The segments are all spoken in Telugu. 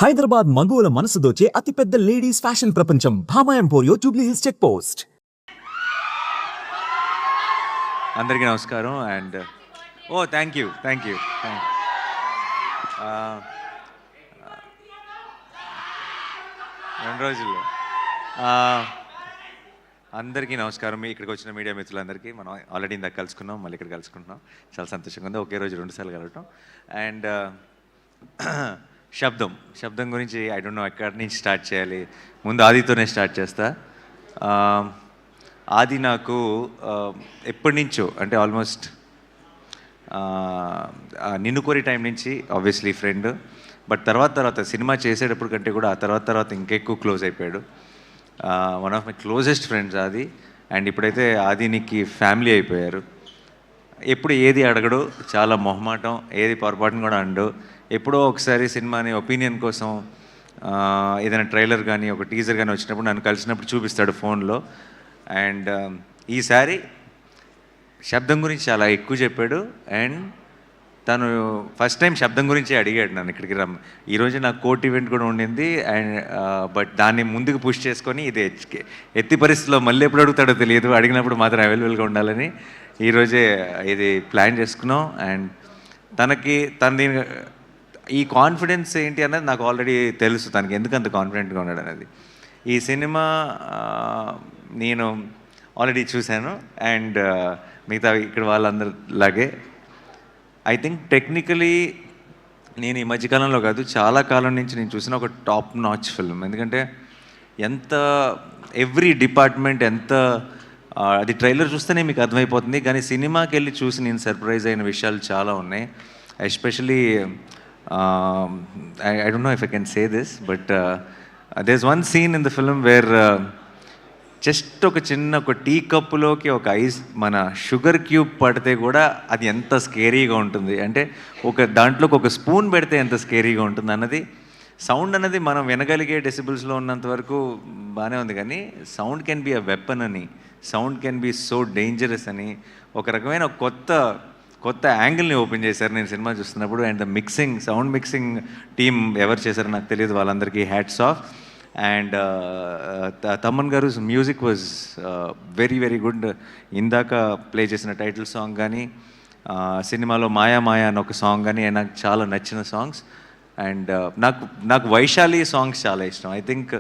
హైదరాబాద్ మగువల మనసు దోచే అతిపెద్ద లేడీస్ ఫ్యాషన్ ప్రపంచం Bhama Emporio Jubilee Hills check post. అందరికీ నమస్కారం అండ్ థ్యాంక్ యూ రెండు రోజుల్లో అందరికీ నమస్కారం. ఇక్కడికి వచ్చిన మీడియా మిత్రులందరికీ మనం ఆల్రెడీ ఇందాక కలుసుకున్నాం, మళ్ళీ ఇక్కడ కలుసుకుంటున్నాం. చాలా సంతోషంగా ఉంది ఒకే రోజు 2 సార్లు కలవటం. అండ్ శబ్దం గురించి ఐ డోంట్ నో ఎక్కడి నుంచి స్టార్ట్ చేయాలి. ముందు ఆదితోనే స్టార్ట్ చేస్తా. ఆది నాకు ఎప్పటి నుంచో అంటే ఆల్మోస్ట్ నిన్ను కోరి టైం నుంచి ఆబ్వియస్లీ ఫ్రెండ్. బట్ తర్వాత సినిమా చేసేటప్పుడు కంటే కూడా ఆ తర్వాత ఇంకెక్కువ క్లోజ్ అయిపోయాడు. One of my closest friends ఆది. అండ్ ఇప్పుడైతే ఆదినికి ఫ్యామిలీ అయిపోయారు. ఎప్పుడు ఏది అడగడు, చాలా మొహమాటం, ఏది పొరపాటును కూడా అండు. ఎప్పుడో ఒకసారి సినిమాని ఒపీనియన్ కోసం ఏదైనా ట్రైలర్ కానీ ఒక టీజర్ కానీ వచ్చినప్పుడు నన్ను కలిసినప్పుడు చూపిస్తాడు ఫోన్లో. అండ్ ఈసారి శబ్దం గురించి చాలా ఎక్కువ చెప్పాడు. అండ్ తను ఫస్ట్ టైం శబ్దం గురించి అడిగాడు నన్ను ఇక్కడికి ఈరోజు నాకు కోర్ట్ ఈవెంట్ కూడా ఉండింది. అండ్ బట్ దాన్ని ముందుకు పుష్ చేసుకొని ఇది ఎత్తి పరిస్థితిలో మళ్ళీ ఎప్పుడు అడుగుతాడో తెలియదు, అడిగినప్పుడు మాత్రం అవైలబుల్గా ఉండాలని ఈరోజే ఇది ప్లాన్ చేసుకున్నాం. అండ్ తనది ఈ కాన్ఫిడెన్స్ ఏంటి అన్నది నాకు ఆల్రెడీ తెలుసు, తనకి ఎందుకు అంత కాన్ఫిడెంట్గా ఉన్నాడు అనేది. ఈ సినిమా నేను ఆల్రెడీ చూశాను. అండ్ మిగతా ఇక్కడ వాళ్ళందరిలాగే ఐ థింక్ టెక్నికలీ నేను ఈ మధ్యకాలంలో కాదు, చాలా కాలం నుంచి నేను చూసిన ఒక టాప్ నాచ్ ఫిల్మ్. ఎందుకంటే ఎవ్రీ డిపార్ట్మెంట్ అది ట్రైలర్ చూస్తేనే మీకు అర్థమైపోతుంది. కానీ సినిమాకి వెళ్ళి చూసి నేను సర్ప్రైజ్ అయిన విషయాలు చాలా ఉన్నాయి. Especially I don't know if I can say this, but there's one scene in the film where just ఒక టీ కప్పులోకి ఒక మన షుగర్ క్యూబ్ పడితే కూడా అది ఎంత స్కేరీగా ఉంటుంది అంటే దాంట్లోకి ఒక స్పూన్ పెడితే ఎంత స్కేరీగా ఉంటుంది అన్నది. సౌండ్ అన్నది మనం వినగలిగే డెసిబుల్స్లో ఉన్నంత వరకు బాగానే ఉంది, కానీ sound can be a weapon అని, sound can be so dangerous అని ఒక రకమైన కొత్త యాంగిల్ని ఓపెన్ చేశారు నేను సినిమా చూస్తున్నప్పుడు. అండ్ సౌండ్ మిక్సింగ్ టీమ్ ఎవరు చేశారో నాకు తెలియదు, వాళ్ళందరికీ హ్యాట్స్ ఆఫ్. అండ్ తమన్ గారు music was very very good. ఇందాక ప్లే చేసిన టైటిల్ సాంగ్ కానీ సినిమాలో మాయా అని ఒక సాంగ్ కానీ నాకు చాలా నచ్చిన సాంగ్స్. అండ్ నాకు వైశాలి సాంగ్స్ చాలా ఇష్టం. ఐ థింక్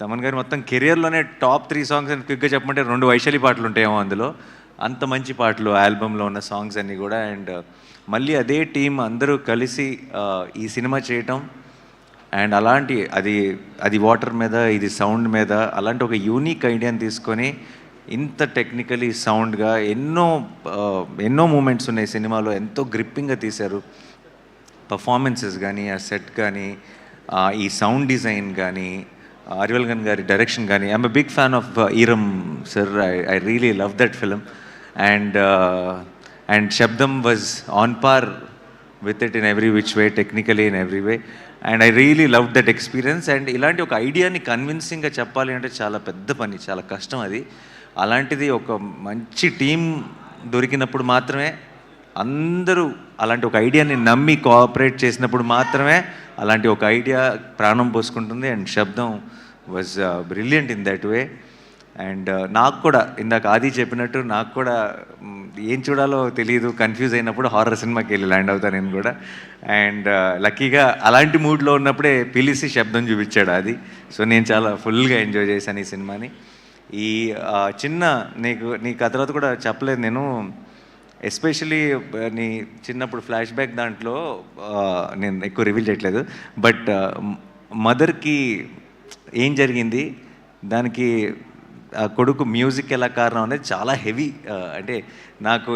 తమన్ గారు మొత్తం కెరియర్లోనే టాప్ 3 సాంగ్స్ అని క్విక్గా చెప్పమంటే 2 వైశాలి పాటలు ఉంటాయేమో అందులో. అంత మంచి పాటలు ఆల్బంలో ఉన్న సాంగ్స్ అన్నీ కూడా. అండ్ మళ్ళీ అదే టీం అందరూ కలిసి ఈ సినిమా చేయటం అండ్ అది వాటర్ మీద, ఇది సౌండ్ మీద, అలాంటి ఒక యూనిక్ ఐడియాని తీసుకొని ఇంత టెక్నికలీ సౌండ్గా ఎన్నో మూమెంట్స్ ఉన్నాయి సినిమాలో, ఎంతో గ్రిప్పింగ్గా తీశారు. పర్ఫార్మెన్సెస్ కానీ, ఆ సెట్ కానీ, ఈ సౌండ్ డిజైన్ కానీ, అరివల్గన్ గారి డైరెక్షన్ కానీ. I'm a big fan of Eeram sir. I really love that film. And Sabdham was on par with it in every which way, technically in every way. And I really love that experience. And ఇలాంటి ఒక ఐడియాని కన్విన్సింగ్గా చెప్పాలి అంటే చాలా పెద్ద పని, చాలా కష్టం అది. అలాంటిది ఒక మంచి టీం దొరికినప్పుడు మాత్రమే, అందరూ అలాంటి ఒక ఐడియాని నమ్మి కోఆపరేట్ చేసినప్పుడు మాత్రమే అలాంటి ఒక ఐడియా ప్రాణం పోసుకుంటుంది. And Sabdham was brilliant in that way. And నాకు కూడా ఇందాక ఆది చెప్పినట్టు నాకు కూడా ఏం చూడాలో తెలియదు, కన్ఫ్యూజ్ అయినప్పుడు హారర్ సినిమాకి వెళ్ళి ల్యాండ్ అవుతాను నేను కూడా. అండ్ లక్కీగా అలాంటి మూడ్లో ఉన్నప్పుడే పిలిచి శబ్దం చూపించాడు అది. సో నేను చాలా ఫుల్గా ఎంజాయ్ చేశాను ఈ సినిమాని. ఈ నీకు ఆ తర్వాత కూడా చెప్పలేదు నేను, ఎస్పెషలీ నీ చిన్నప్పుడు ఫ్లాష్ బ్యాక్ దాంట్లో నేను ఎక్కువ రివీల్ చేయట్లేదు. బట్ మదర్కి ఏం జరిగింది, దానికి ఆ కొడుకు మ్యూజిక్ ఎలా కారణం అనేది చాలా హెవీ. అంటే నాకు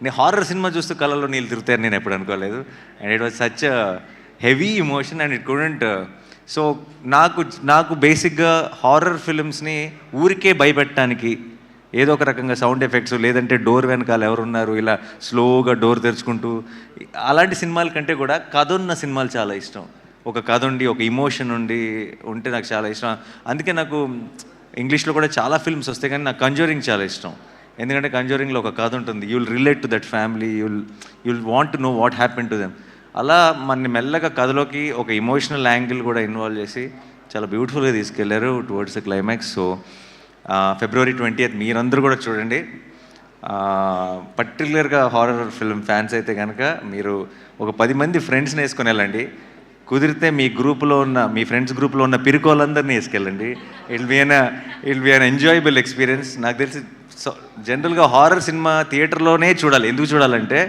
నేను హారర్ సినిమా చూస్తూ కళ్ళలో నీళ్ళు తిరుగుతాయని నేను ఎప్పుడు అనుకోలేదు. And it was such heavy emotion and it couldn't. So నాకు బేసిక్గా హారర్ ఫిలిమ్స్ని ఊరికే భయపెట్టడానికి ఏదో ఒక రకంగా సౌండ్ ఎఫెక్ట్స్, లేదంటే డోర్ వెనకాల ఎవరున్నారు ఇలా స్లోగా డోర్ తెరుచుకుంటూ, అలాంటి సినిమాల కంటే కూడా కథ ఉన్న సినిమాలు చాలా ఇష్టం. ఒక కథ ఉండి ఒక ఇమోషన్ ఉంటే నాకు చాలా ఇష్టం. అందుకే నాకు ఇంగ్లీష్లో కూడా చాలా ఫిల్మ్స్ వస్తాయి, కానీ నాకు కంజూరింగ్ చాలా ఇష్టం. ఎందుకంటే కంజూరింగ్లో ఒక కథ ఉంటుంది. You'll relate to that family, you'll want to know what happen to them. అలా మన మెల్లగా కథలోకి ఒక ఎమోషనల్ యాంగిల్ కూడా ఇన్వాల్వ్ చేసి చాలా బ్యూటిఫుల్గా తీసుకెళ్లారు towards the climax. So February 20th మీరందరూ కూడా చూడండి. పర్టికులర్గా హారర్ ఫిల్మ్ ఫ్యాన్స్ అయితే కనుక మీరు ఒక 10 మంది ఫ్రెండ్స్ని వేసుకొని వెళ్ళండి. కుదిరితే మీ గ్రూప్లో ఉన్న మీ ఫ్రెండ్స్ గ్రూప్లో ఉన్న పిరుకోళ్ళందరినీ వేసుకెళ్ళండి. It be an enjoyable experience. నాకు తెలిసి జనరల్గా హారర్ సినిమా థియేటర్లోనే చూడాలి. ఎందుకు చూడాలంటే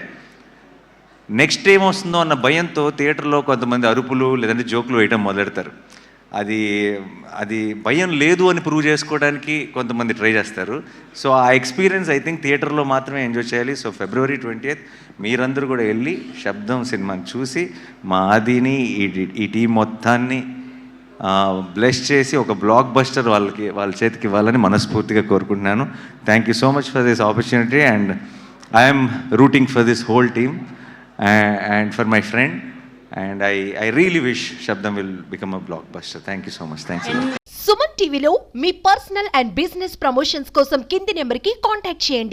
నెక్స్ట్ ఏం వస్తుందో అన్న భయంతో థియేటర్లో కొంతమంది అరుపులు లేదంటే జోకులు వేయడం మొదలెడతారు. అది భయం లేదు అని ప్రూవ్ చేసుకోవడానికి కొంతమంది ట్రై చేస్తారు. సో ఆ ఎక్స్పీరియన్స్ ఐ థింక్ థియేటర్లో మాత్రమే ఎంజాయ్ చేయాలి. సో February 20th మీరందరూ కూడా వెళ్ళి శబ్దం సినిమాని చూసి మా ఆదిని ఈ టీం మొత్తాన్ని బ్లెస్ చేసి ఒక బ్లాక్ బస్టర్ వాళ్ళ చేతికి ఇవ్వాలని మనస్ఫూర్తిగా కోరుకుంటున్నాను. Thank you so much for this opportunity and I'm rooting for this whole team and for my friend. And I really wish Shabdam will become a blockbuster. Thank you so much. Thanks a lot. Suman టీవీలో మీ పర్సనల్ అండ్ బిజినెస్ ప్రమోషన్స్ కోసం కింది నెంబర్కి కాంటాక్ట్ చేయండి.